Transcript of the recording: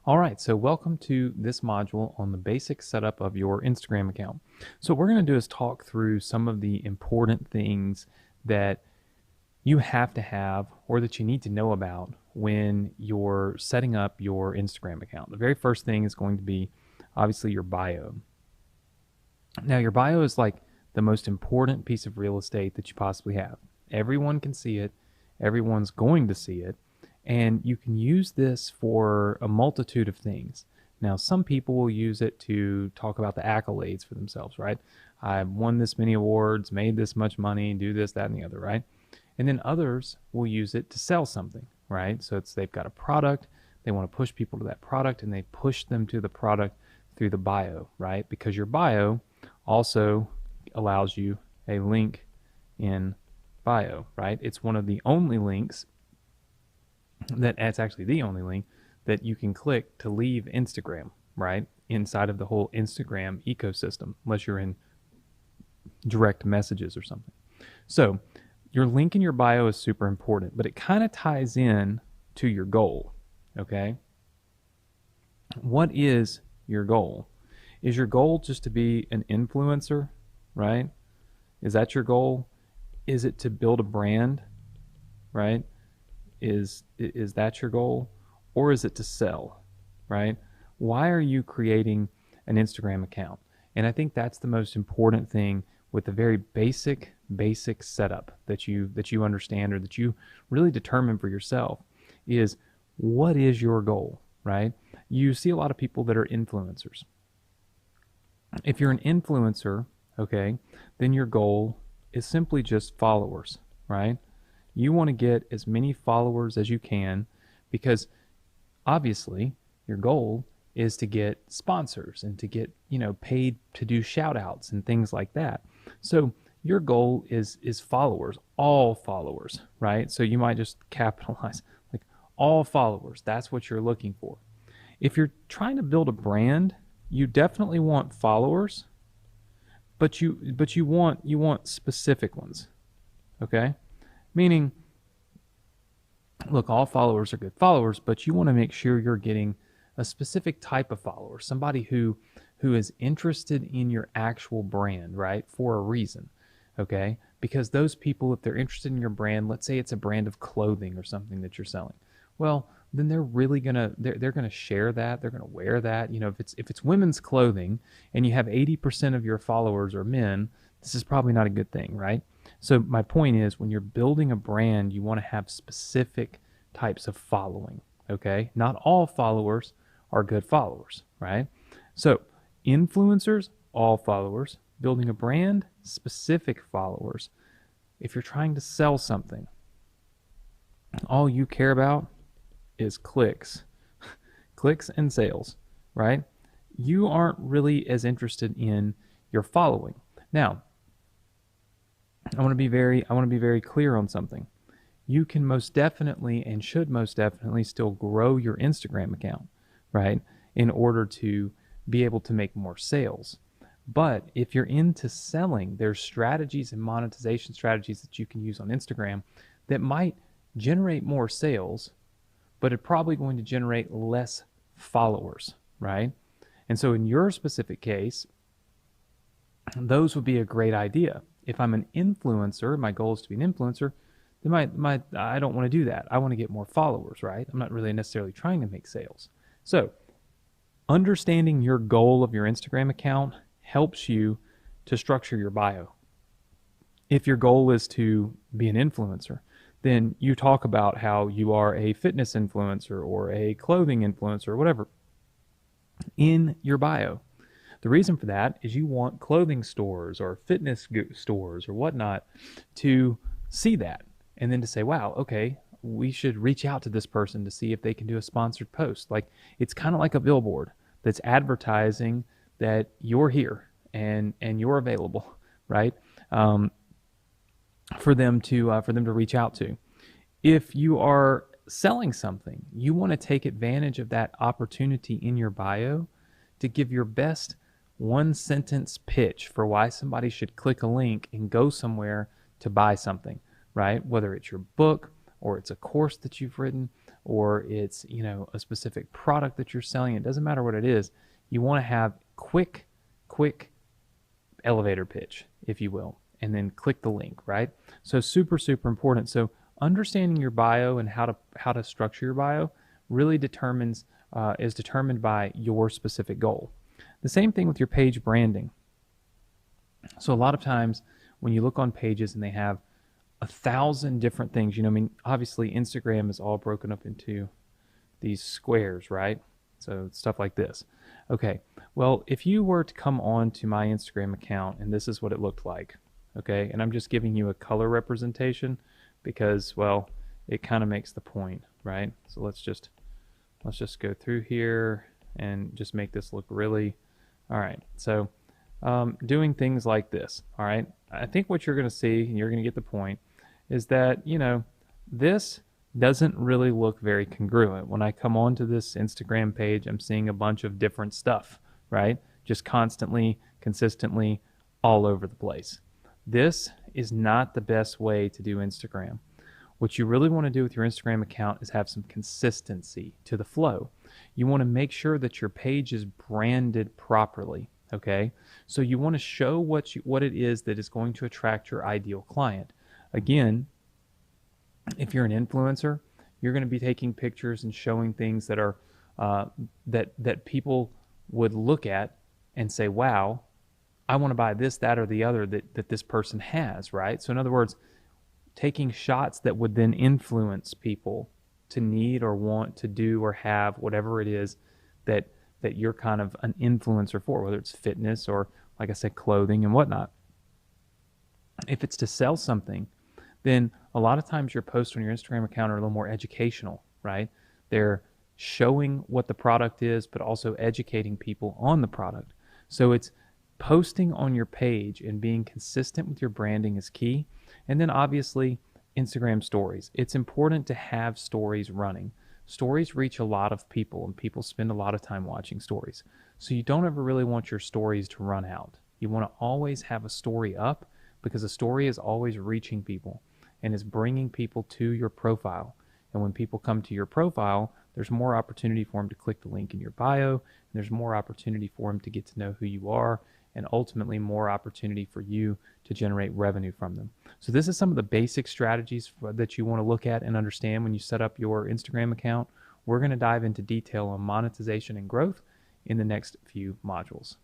All right, so welcome to this module on the basic setup of your Instagram account. So what we're going to do is talk through some of the important things that you have to have or that you need to know about when you're setting up your Instagram account. The very first thing is going to be obviously your bio. Now, your bio is like the most important piece of real estate that you possibly have. Everyone can see it, everyone's going to see it, and you can use this for a multitude of things. Now, some people will use it to talk about the accolades for themselves, right? I won this many awards, made this much money, do this, that, and the other, right? And then others will use it to sell something, right? So they've got a product, they want to push people to that product, and they push them to the product through the bio, right? Because your bio also allows you a link in bio, right? It's one of the only links it's actually the only link that you can click to leave Instagram, right? Inside of the whole Instagram ecosystem, unless you're in direct messages or something. So your link in your bio is super important, but it kind of ties in to your goal, okay? What is your goal? Is your goal just to be an influencer, right? Is that your goal? Is it to build a brand, right? Is that your goal? Or is it to sell, right? Why are you creating an Instagram account? And I think that's the most important thing with the very basic setup that you understand or that you really determine for yourself is what is your goal, right? You see a lot of people that are influencers. If you're an influencer, okay, then your goal is simply just followers, right? You want to get as many followers as you can because obviously your goal is to get sponsors and to get, paid to do shout outs and things like that. So your goal is followers, all followers, right? So you might just capitalize like all followers. That's what you're looking for. If you're trying to build a brand, you definitely want followers, but you want specific ones. Okay? Meaning, look, all followers are good followers, but you want to make sure you're getting a specific type of follower, somebody who is interested in your actual brand, right? For a reason. Okay? Because those people, if they're interested in your brand, let's say it's a brand of clothing or something that you're selling. Well, then they're really they're gonna share that, they're gonna wear that. If it's women's clothing and you have 80% of your followers are men, this is probably not a good thing, right? So my point is, when you're building a brand, you want to have specific types of following, okay? Not all followers are good followers, right? So influencers, all followers. Building a brand, specific followers. If you're trying to sell something, all you care about is clicks and sales, right? You aren't really as interested in your following. Now, I want to be very clear on something. You can most definitely and should most definitely still grow your Instagram account, right? In order to be able to make more sales. But if you're into selling, there's strategies and monetization strategies that you can use on Instagram that might generate more sales, but it's probably going to generate less followers, right? And so in your specific case, those would be a great idea. If I'm an influencer, my goal is to be an influencer, then I don't want to do that. I want to get more followers, right? I'm not really necessarily trying to make sales. So understanding your goal of your Instagram account helps you to structure your bio. If your goal is to be an influencer, then you talk about how you are a fitness influencer or a clothing influencer or whatever in your bio. The reason for that is you want clothing stores or fitness stores or whatnot to see that and then to say, wow, okay, we should reach out to this person to see if they can do a sponsored post. Like, it's kind of like a billboard that's advertising that you're here and you're available, right? For them to reach out to. If you are selling something, you want to take advantage of that opportunity in your bio to give your best one sentence pitch for why somebody should click a link and go somewhere to buy something, right? Whether it's your book or it's a course that you've written, or it's, you know, a specific product that you're selling. It doesn't matter what it is. You want to have quick elevator pitch, if you will, and then click the link, right? So super, super important. So understanding your bio and how to structure your bio really is determined by your specific goal. The same thing with your page branding. So a lot of times when you look on pages and they have 1,000 different things, you know, I mean, obviously Instagram is all broken up into these squares, right? So stuff like this. Okay, well, if you were to come on to my Instagram account and this is what it looked like, okay, and I'm just giving you a color representation because, well, it kind of makes the point, right? So let's just go through here and just make this look really, all right. So doing things like this, all right, I think what you're going to see, and you're going to get the point, is that, you know, this doesn't really look very congruent. When I come onto this Instagram page, I'm seeing a bunch of different stuff, right? Just constantly, consistently, all over the place. This is not the best way to do Instagram. What you really want to do with your Instagram account is have some consistency to the flow. You want to make sure that your page is branded properly, okay? So you want to show what it is that is going to attract your ideal client. Again, if you're an influencer, you're going to be taking pictures and showing things that are that people would look at and say, wow, I want to buy this, that, or the other that this person has, right? So in other words, taking shots that would then influence people to need or want to do or have whatever it is that you're kind of an influencer for, whether it's fitness or, like I said, clothing and whatnot. If it's to sell something, then a lot of times your posts on your Instagram account are a little more educational, right? They're showing what the product is, but also educating people on the product. So it's posting on your page and being consistent with your branding is key. And then obviously Instagram stories. It's important to have stories running. Stories reach a lot of people and people spend a lot of time watching stories. So you don't ever really want your stories to run out. You want to always have a story up because a story is always reaching people and is bringing people to your profile. And when people come to your profile, there's more opportunity for them to click the link in your bio, and there's more opportunity for them to get to know who you are, and ultimately more opportunity for you to generate revenue from them. So this is some of the basic strategies that you want to look at and understand when you set up your Instagram account. We're going to dive into detail on monetization and growth in the next few modules.